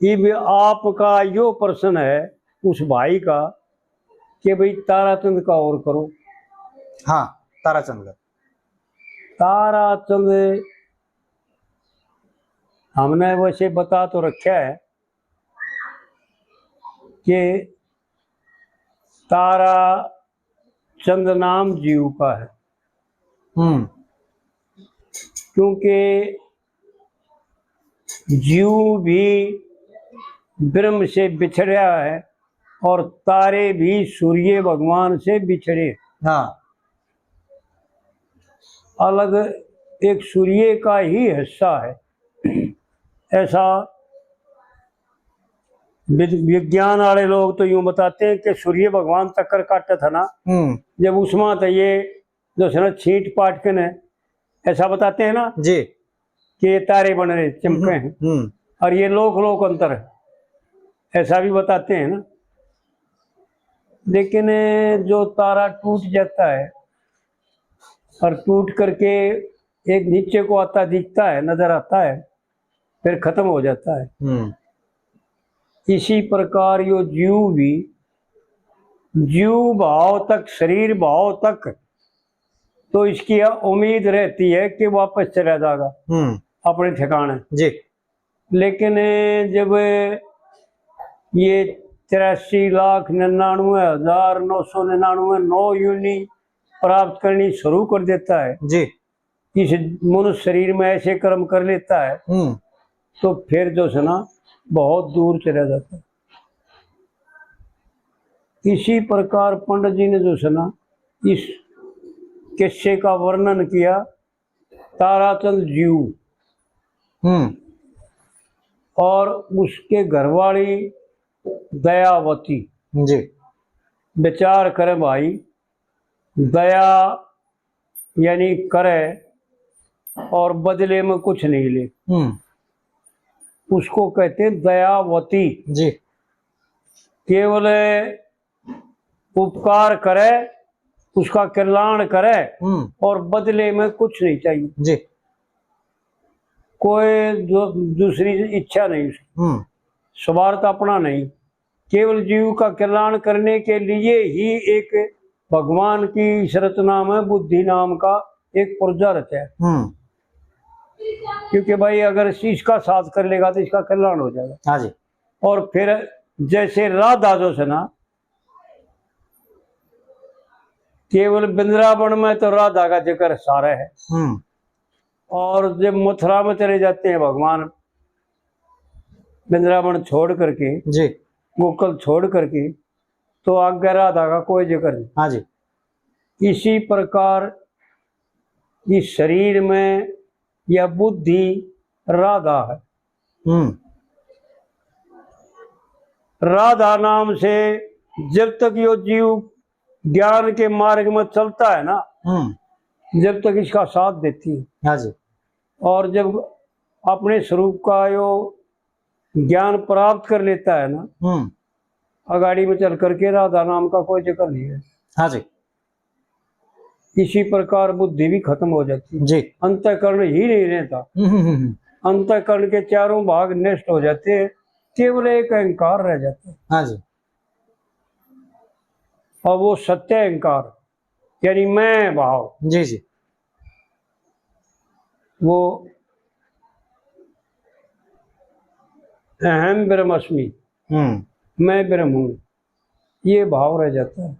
ये आपका यो प्रश्न है उस भाई का कि भाई ताराचंद का और करो। हाँ, ताराचंद का। ताराचंद हमने वैसे बता तो रखा है कि तारा चंद नाम जीव का है, क्योंकि जीव भी ब्रह्म से बिछड़ा है और तारे भी सूर्य भगवान से बिछड़े। हाँ, अलग एक सूर्य का ही हिस्सा है। ऐसा विज्ञान वाले लोग तो यूं बताते हैं कि सूर्य भगवान चक्कर काटता था ना, जब उसमें तो ये जो है ना छींट पाट के ने ऐसा बताते हैं ना जी कि ये तारे बन रहे चमके हैं और ये लोक अंतर है, ऐसा भी बताते हैं ना। लेकिन जो तारा टूट जाता है और टूट करके एक नीचे को आता दिखता है, नजर आता है, फिर खत्म हो जाता है। इसी प्रकार यो जीव भी जीव भाव तक, शरीर भाव तक तो इसकी उम्मीद रहती है कि वापस चला जाएगा अपने ठिकाने जी। लेकिन जब ये 83,99,999 यूनि प्राप्त करनी शुरू कर देता है जी, इस मनुष्य शरीर में ऐसे कर्म कर लेता है तो फिर जो है ना बहुत दूर चला जाता है। इसी प्रकार पंडित जी ने जो है ना इस किस्से का वर्णन किया ताराचंद जीव और उसके घरवाली दयावती। जी। विचार करे भाई, दया यानी करे और बदले में कुछ नहीं ले, उसको कहते हैं दयावती जी। केवल उपकार करे, उसका कल्याण करे और बदले में कुछ नहीं चाहिए जी। कोई दूसरी इच्छा नहीं, स्वार्थ अपना नहीं, केवल जीव का कल्याण करने के लिए ही एक भगवान की शरत नाम है, बुद्धि नाम का एक पुर्जा रचा है। क्योंकि भाई अगर इसका साथ कर लेगा तो इसका कल्याण हो जाएगा। हाँ जी। और फिर जैसे राधा जो है ना केवल वृंदावन में तो राधा का जिक्र सारा है और जब मथुरा में चले जाते हैं भगवान वृंदावन छोड़ करके जी, गोकुल छोड़ करके तो आगे राधा का कोई जिक्र नहीं। हाँ जी। इसी प्रकार इस शरीर में यह बुद्धि राधा है। राधा नाम से जब तक यो जीव ज्ञान के मार्ग में चलता है ना जब तक इसका साथ देती है। हाँ जी। और जब अपने स्वरूप का यो ज्ञान प्राप्त कर लेता है ना अगाड़ी में चल करके राधा नाम का कोई जिक्र नहीं है। हाँ जी। इसी प्रकार बुद्धि भी खत्म हो जाती है जी। अंतःकरण ही नहीं रहता। अंतःकरण के चारों भाग नष्ट हो जाते हैं, केवल एक अहंकार रह जाता है। हाँ जी। और वो सत्य अहंकार यानी मैं भाव। जी जी। वो अहम ब्रह्मस्मि, मैं ब्रह्म हूँ, ये भाव रह जाता है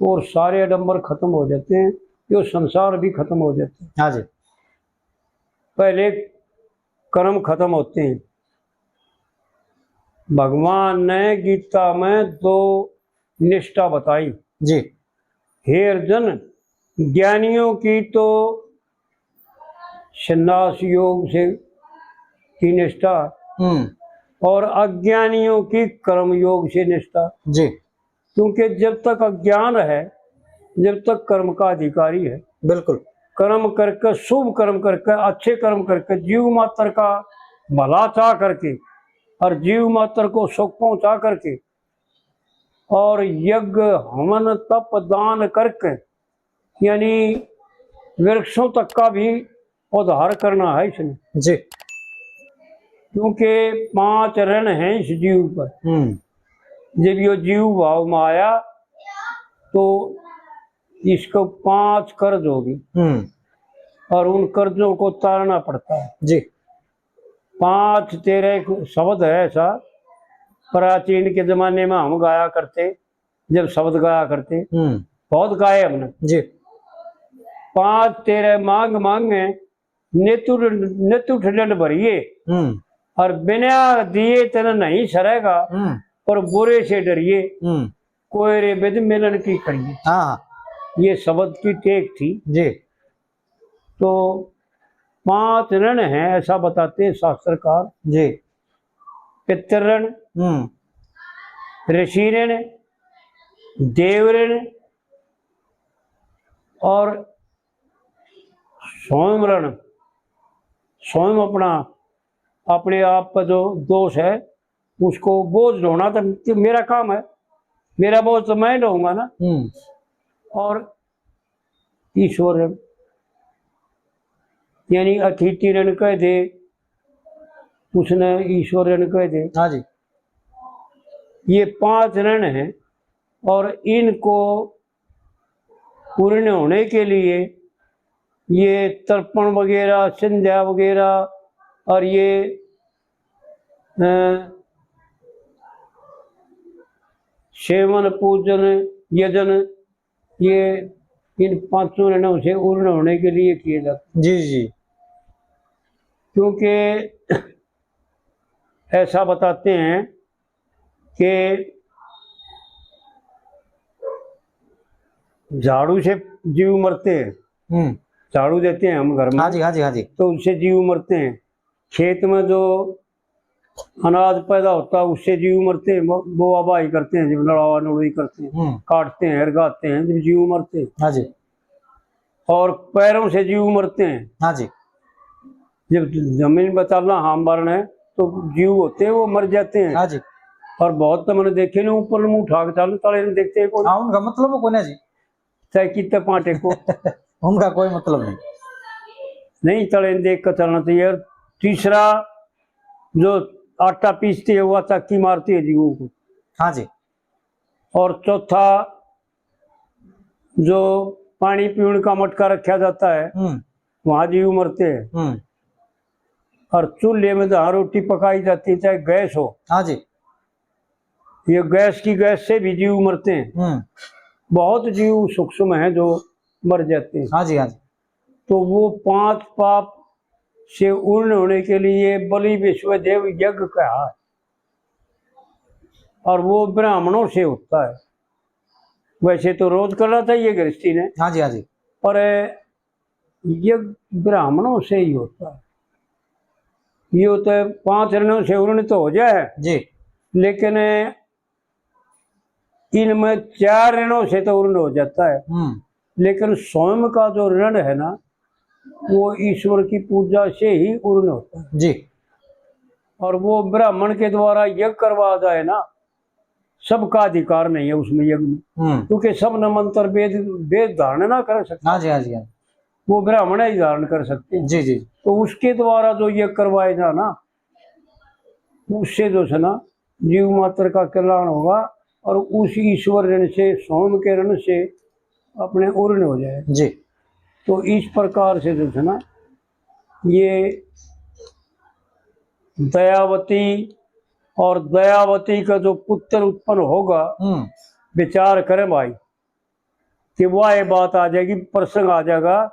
और सारे आडंबर खत्म हो जाते हैं, ये संसार भी खत्म हो जाता है। हाँ जी। पहले कर्म खत्म होते हैं। भगवान ने गीता में 2 निष्ठा बताई जी। हे अर्जुन, ज्ञानियों की तो संन्यास योग से की निष्ठा और अज्ञानियों की कर्म योग से निष्ठा। जी। क्योंकि जब तक अज्ञान है जब तक कर्म का अधिकारी है। बिल्कुल। कर्म करके, शुभ कर्म करके, अच्छे कर्म करके, जीव मात्र का भला चाह करके और जीव मात्र को सुख पहुंचा करके और यज्ञ हवन तप दान करके यानी वृक्षों तक का भी उद्धार करना है इसने। जी। क्योंकि 5 ऋण हैं इस जीव पर। जब ये जीव भाव में आया तो इसको 5 कर्ज होगी और उन कर्जों को तारना पड़ता है जी। 5 तेरे शब्द है ऐसा प्राचीन के जमाने में हम गाया करते, जब शब्द गाया करते बहुत गाए हमने जी। 5 तेरे मांग मांगे नेतु ठंड भरिए और बिना दिए तेना नहीं सरेगा पर बुरे से डरिए कोई रे विद मिलन की करिए। हाँ ये शब्द की टेक थी जी। तो 5 ऋण हैं ऐसा बताते हैं शास्त्रकार जी। पितृ ऋण, ऋषि ऋण, देव ऋण और स्वयं ऋण। स्वयं अपने आप का जो दोष है उसको बोझ ढोना तो मेरा काम है, मेरा बोझ तो मैं ढोऊंगा ना। और ईश्वर ऋण यानी अतिथि ऋण कह दे, उसने ईश्वर ऋण कह दे। हाँ जी। ये 5 ऋण हैं और इनको पूर्ण होने के लिए ये तर्पण वगैरह संध्या वगैरह और ये सेवन पूजन यजन ये इन 5 ऋणों से पूर्ण होने के लिए किए जाते जी जी। क्योंकि ऐसा बताते हैं कि झाड़ू से जीव मरते हैं, झाड़ू देते हैं हम घर में। हाँ जी हाँ जी हाँ जी। तो उससे जीव मरते हैं। खेत में जो अनाज पैदा होता है उससे जीव मरते हैं, वो आबाई करते हैं, जब लड़ावा लड़ाई करते हैं, काटते हैं हरगाते हैं, जब जीव मरते हैं। हाँ जी। और पैरों से जीव मरते हैं। हाँ जी। जब जमीन बचाना हम मरना है तो जीव होते हैं वो मर जाते हैं। हाँ जी। और बहुत तो मैंने देखे नहीं ऊपर मुंह उठा के चालू तले में देखते हैं कौन। हाँ उनका मतलब कौन है जी? चाहे कितने पांटे को उनका कोई मतलब नहीं तले में देख कर चलना चाहिए। और तीसरा जो आटा पीसती है वो चक्की मारती है जीवों को। हाँ जी। और चौथा जो पानी पीने का मटका रखा जाता है वहां जीव मरते हैं। और चूल्हे में जहाँ रोटी पकाई जाती है चाहे गैस हो, हाँ जी, ये गैस से भी जीव मरते हैं। बहुत जीव सूक्ष्म हैं जो मर जाते हैं। हाँ जी हाँ जी। तो वो 5 पाप से पूर्ण होने के लिए बलि विश्वदेव यज्ञ कहा है और वो ब्राह्मणों से होता है। वैसे तो रोज करना चाहिए गृहस्थी ने, हाँ जी हाँ जी, पर यज्ञ ब्राह्मणों से ही होता है। ये होता है 5 ऋणों से पूर्ण तो हो जाए जी, लेकिन इनमें 4 ऋणों से तो पूर्ण हो जाता है। लेकिन स्वयं का जो ऋण है ना वो ईश्वर की पूजा से ही पूर्ण होता है जी। और वो ब्राह्मण के द्वारा यज्ञ करवा जाए ना, सबका अधिकार नहीं है उसमें यज्ञ में, क्योंकि सब न मंत्र वेद धारण ना कर सकते। हाँ जी हाँ जी हाँ, वो ब्राह्मण ही धारण कर सकते हैं। जी जी। तो उसके द्वारा जो यज्ञ करवाए जाना उससे जो है ना जीव मात्र का कल्याण होगा और उस ईश्वर ऋण से सोम के ऋण से अपने पूर्ण हो जाए जी। तो इस प्रकार से जो है ना ये दयावती और दयावती का जो पुत्र उत्पन्न होगा विचार करें भाई कि वह ये बात आ जाएगी, प्रसंग आ जाएगा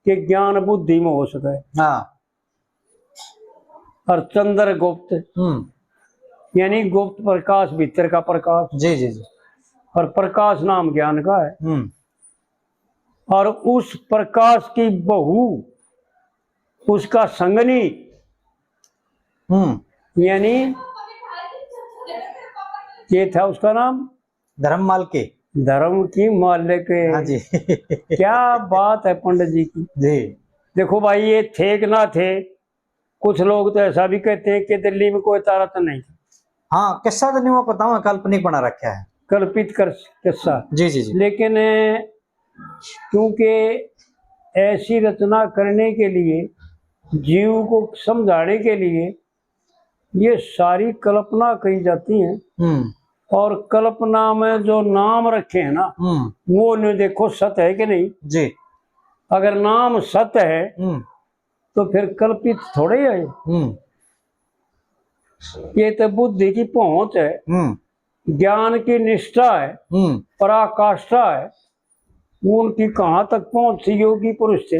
कि ज्ञान बुद्धि में हो सके। हाँ। और चंद्र गुप्त यानी गुप्त प्रकाश, भीतर का प्रकाश। जी जी जी। और प्रकाश नाम ज्ञान का है। और उस प्रकाश की बहू उसका संगनी यानी ये था उसका नाम धर्ममाल के, धर्म की मालिक। हाँ जी। क्या बात है पंडित जी की। जी। देखो भाई ये थे कि ना थे, कुछ लोग तो ऐसा भी कहते हैं कि दिल्ली में कोई तारा तो नहीं था। हाँ, किस्सा तो नहीं वो पता हूँ, काल्पनिक बना रखा है, कल्पित कर किस्सा। जी जी जी। लेकिन क्योंकि ऐसी रचना करने के लिए जीव को समझाने के लिए ये सारी कल्पना कही जाती है। और कल्पना में जो नाम रखे हैं ना, वो नहीं देखो सत्य है कि नहीं जी। अगर नाम सत्य है तो फिर कल्पित थोड़े है। ये तो बुद्धि की पहुंच है, ज्ञान की निष्ठा है, पराकाष्ठा है। उनकी कहाँ तक पहुंच थी योगी पुरुष से,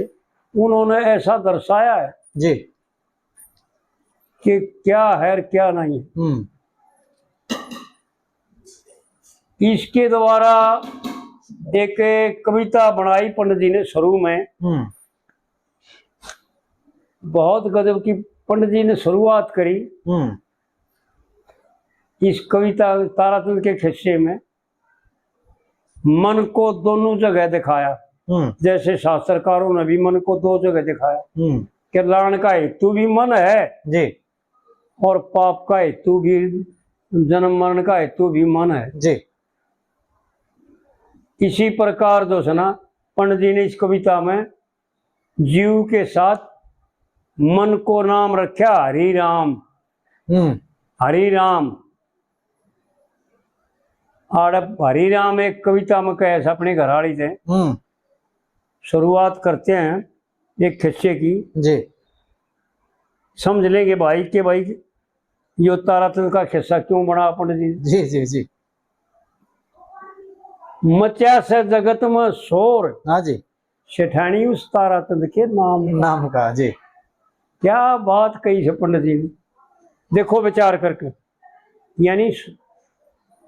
उन्होंने ऐसा दर्शाया है जी कि क्या है और क्या नहीं। इसके द्वारा एक कविता बनाई पंडित जी ने शुरू में, बहुत गजब की पंडित जी ने शुरुआत करी इस कविता तारातंत्र के खिस्से में। मन को दोनों जगह दिखाया, जैसे शास्त्रकारों ने भी मन को दो जगह दिखाया। कल्याण का हेतु भी मन है जी, और पाप का हेतु भी, जन्म मरण का हेतु भी मन है जी। इसी प्रकार जो है ना, पंडित जी ने इस कविता में जीव के साथ मन को नाम रखा हरि राम। हरि राम और हरि राम एक कविता में कहे अपने घराड़ी से शुरुआत करते हैं एक खिस्से की जी। समझ लेंगे भाई कि भाई यो तारातंत्र का खिस्सा क्यों बना पंडित जी। जी जी जी। मचा से जगत में शोर, हाँ जी। सेठानी उस तारातंत्र के नाम का। जी। क्या बात कही है पंडित जी ने, देखो विचार करके। यानी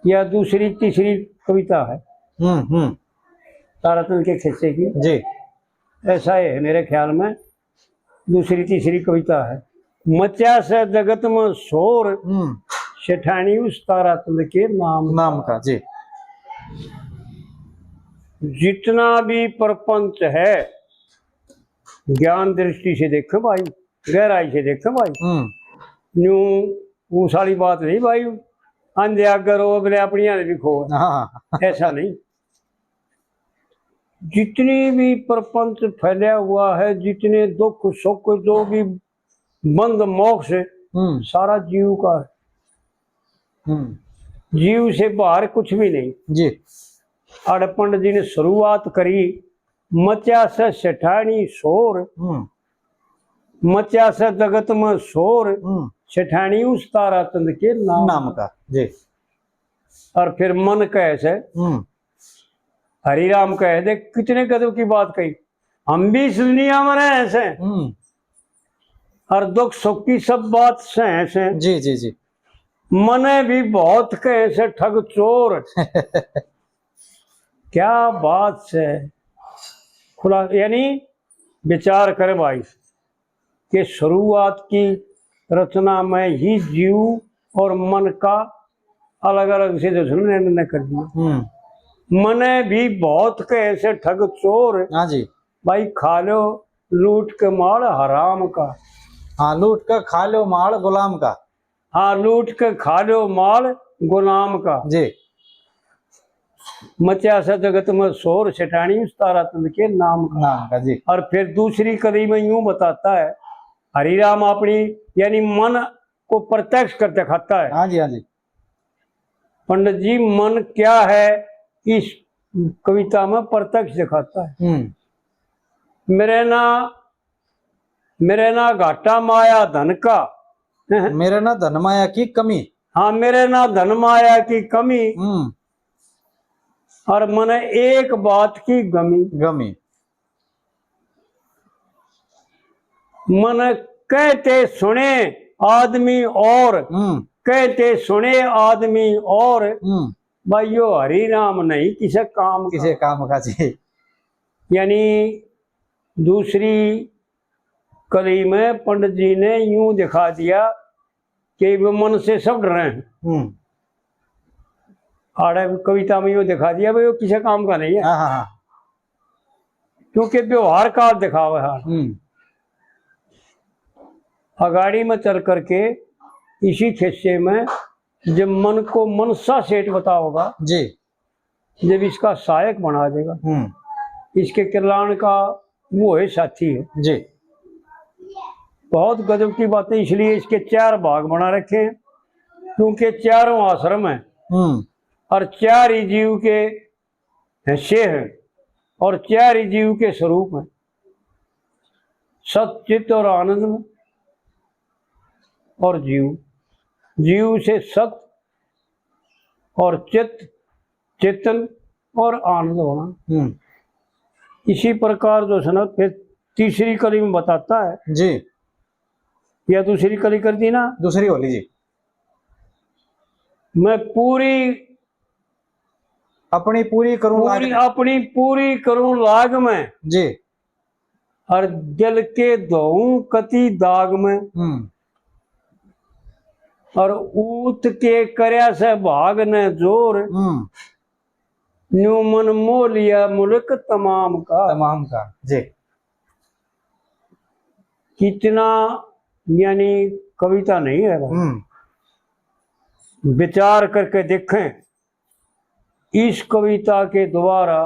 यह दूसरी तीसरी कविता है तारातंत्र के खिस्से की। जी। ऐसा है मेरे ख्याल में, दूसरी तीसरी कविता है। मचा से जगत में शोर, सेठानी उस तारातंत्र के नाम का। जी। जितना भी प्रपंच है, ज्ञान दृष्टि से देखो भाई, गहराई से देखो भाई, न्यू उस वाली बात नहीं भाई, अंधे अगर हो अपने अपनी भी खो, ऐसा नहीं। जितनी भी प्रपंच फैला हुआ है, जितने दुख सुख जो भी बंद मोक्ष, सारा जीव का है। जीव से बाहर कुछ भी नहीं जी। और पंडित जी ने शुरुआत करी, मचा से सेठानी शोर, मचा से जगत में शोर, सेठानी उस तारातंत्र के नाम का। जी। और फिर मन कैसे हरि राम कहे, देख कितने कदम की बात कही। हम भी इस दुनिया में रहे ऐसे, और दुख सुख की सब बात से ऐसे। जी जी जी। मने भी बहुत कैसे ठग चोर। क्या बात है, खुला। यानी विचार करे भाई कि शुरुआत की रचना में ही जीव और मन का अलग अलग से जो निर्णय कर दिया। मने भी बहुत कैसे ठग चोर। हाँ जी। भाई खा लो लूट के माल हराम का। हाँ, लूट कर खा लो माल गुलाम का। हाँ, लूट के खा लो माल गुलाम का। जी। मचा सा जगत में शोर, सेठानी उस तारातंत्र के नाम का। जी। और फिर दूसरी कड़ी में यूं बताता है, हरि राम अपनी यानी मन को प्रत्यक्ष कर दिखाता है। हाँ जी, हाँ जी। पंडित जी मन क्या है इस कविता में प्रत्यक्ष दिखाता है। मेरे ना घाटा माया धन का, मेरे ना धन माया की कमी। हाँ, मेरे ना धन माया की कमी, और मन एक बात की गमी। मन कहते सुने आदमी और, कहते सुने आदमी और, भाई यो हरि नाम नहीं किसे काम का। जी। यानी दूसरी कली में पंडित जी ने यूं दिखा दिया कि वो मन से सब डरे हैं। और कविता में यूं दिखा दिया भाई वो किसी काम का नहीं है। क्योंकि व्यवहार का दिखावा है। अगाड़ी में चल करके इसी खिस्से में जब मन को मनसा सेठ बता होगा जी, जब इसका सहायक बना देगा, इसके कल्याण का वो है साथी है जी। बहुत गजब की बातें, इसलिए इसके 4 भाग बना रखे हैं, क्योंकि चारों आश्रम हैं और 4 ही जीव के हिस्से हैं और 4 ही जीव के स्वरूप हैं, सत, चित्त और आनंद में। और जीव, जीव से सत और चित्त, चेतन और आनंद होना। इसी प्रकार जो है ना, फिर तीसरी कली में बताता है जी, या दूसरी कली कर दी ना, दूसरी होली जी। मैं पूरी अपनी पूरी करूं लाग में। अपनी पूरी करूं लाग में जी। और दिल के धोऊं कति दाग में, और ऊत के करया से भाग ने जोर, न्यू मन मोह लिया मुल्क तमाम का। जी। कितना, यानी कविता नहीं है, विचार करके देखें। इस कविता के द्वारा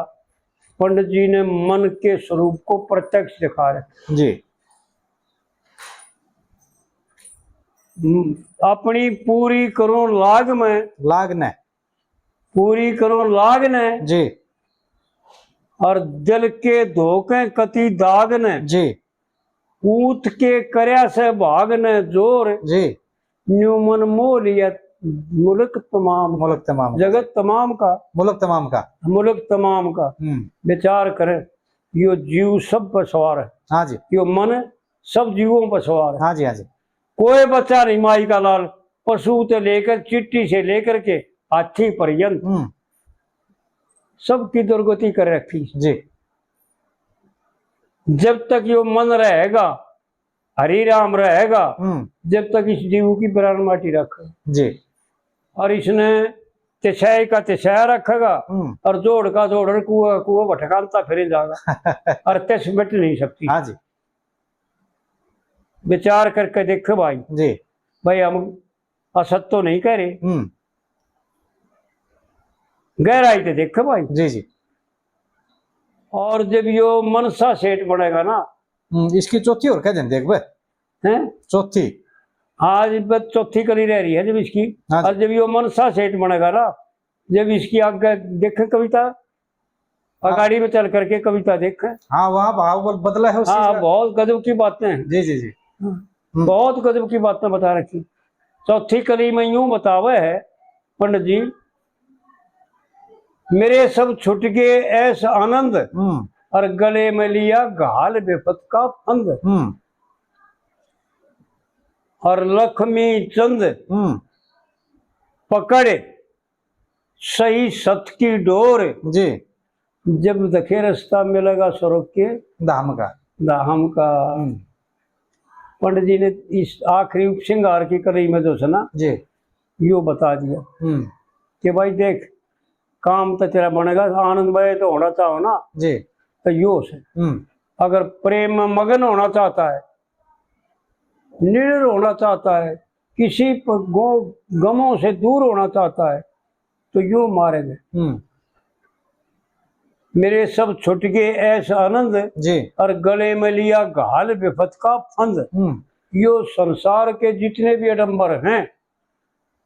पंडित जी ने मन के स्वरूप को प्रत्यक्ष दिखा रहे जी। अपनी पूरी करो लाग में, लाग ने, पूरी करो लाग ने जी। और दिल के धोखे कति दाग ने, जी। ऊत के करया से भाग ने जोर, जी। न्यू मन मोह लिया मुल्क तमाम, मुल्क तमाम, जगत तमाम का, मुल्क तमाम का, मुल्क तमाम का। विचार करें, यो जीव सब पर सवार है। हाँ जी। यो मन सब जीवों पर सवार है। हाँ जी, हाँ जी। कोई बच्चा नहीं माई का लाल, पशु से लेकर चिट्टी से लेकर के हाथी पर्यंत सबकी दुर्गति कर रखी जी। जब तक यो मन रहेगा, हरि राम रहेगा, जब तक इस जीव की प्राण माटी रखे जी। और इसने तिशाई का तिशाया रखेगा और जोड़ का जोड़, कुआ कुआ भटकाता फिर जाएगा और तिश मिट नहीं सकती। हाँ जी। विचार करके देखो भाई जी। भाई, हम असत तो नहीं कह रहे, गहराई तो देखो भाई। जी जी। और जब यो मनसा सेठ बनेगा ना, इसकी चौथी और क्या दिन देख बे हैं, चौथी आज बस चौथी कली रह रही है जब इसकी। और जब यो मनसा सेठ बनेगा ना, जब इसकी आगे देखे कविता, अगाड़ी में चल करके कविता देखे। हाँ, वहाँ भाव बदला है। हाँ, बहुत गजब की बातें हैं। जी जी जी। बहुत गजब की बातें बता रखी। चौथी कली में यूं बतावे है पंडित जी, मेरे सब छुट गए ऐसा आनंद, और गले में लिया घाल विपत का फंद, और लक्ष्मी चंद पकड़े सही सत की डोर, जी। जब दखे रास्ता मिलेगा स्वर्ग के धाम का। पंडित जी ने इस आखिरी उपसिंगार की कड़ी में जो है ना जी, यो बता दिया कि भाई देख, काम तो तेरा बनेगा, आनंदमय तो होना चाहो ना जी, तो यो से अगर प्रेम में मगन होना चाहता है, निडर होना चाहता है, किसी गमों से दूर होना चाहता है, तो यो मारेंगे। मेरे सब छुट गए ऐसा आनंद जी, और गले में लिया घाल विपत का फंद। यो संसार के जितने भी आडंबर हैं,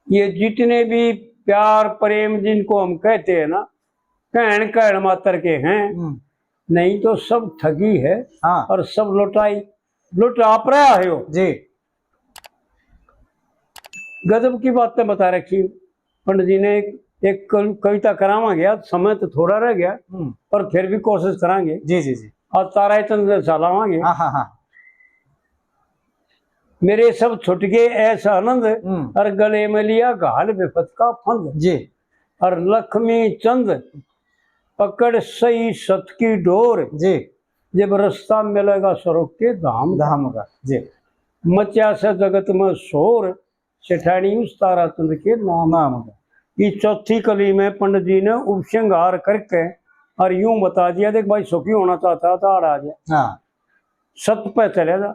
ये जितने भी प्यार प्रेम जिनको हम कहते हैं ना, कहन मात्र के हैं, नहीं तो सब ठगी है। हाँ। और सब लुट आप रहा है हो जी। गजब की बातें बता रखी पंडित जी ने। एक कविता करावा गया, समय तो थोड़ा रह गया पर फिर भी कोशिश करांगे। जी जी जी। और तारा चंद्र चलावांगे। हाँ हाँ हाँ। मेरे सब छुट गए ऐसा आनंद, और गले में लिया घाल विपत का फंद, जी। और लक्ष्मी चंद पकड़ सही सत की डोर, जी, जब रास्ता मिलेगा स्वर्ग के धाम का। जी। मचा से जगत में शोर, सेठानी उस तारा चंद के नाम का। इस चौथी कली में पंडित जी ने उपसंहार करके और यूं बता दिया, देख भाई सुखी होना चाहता था आ गया, सत्य पे चलेगा।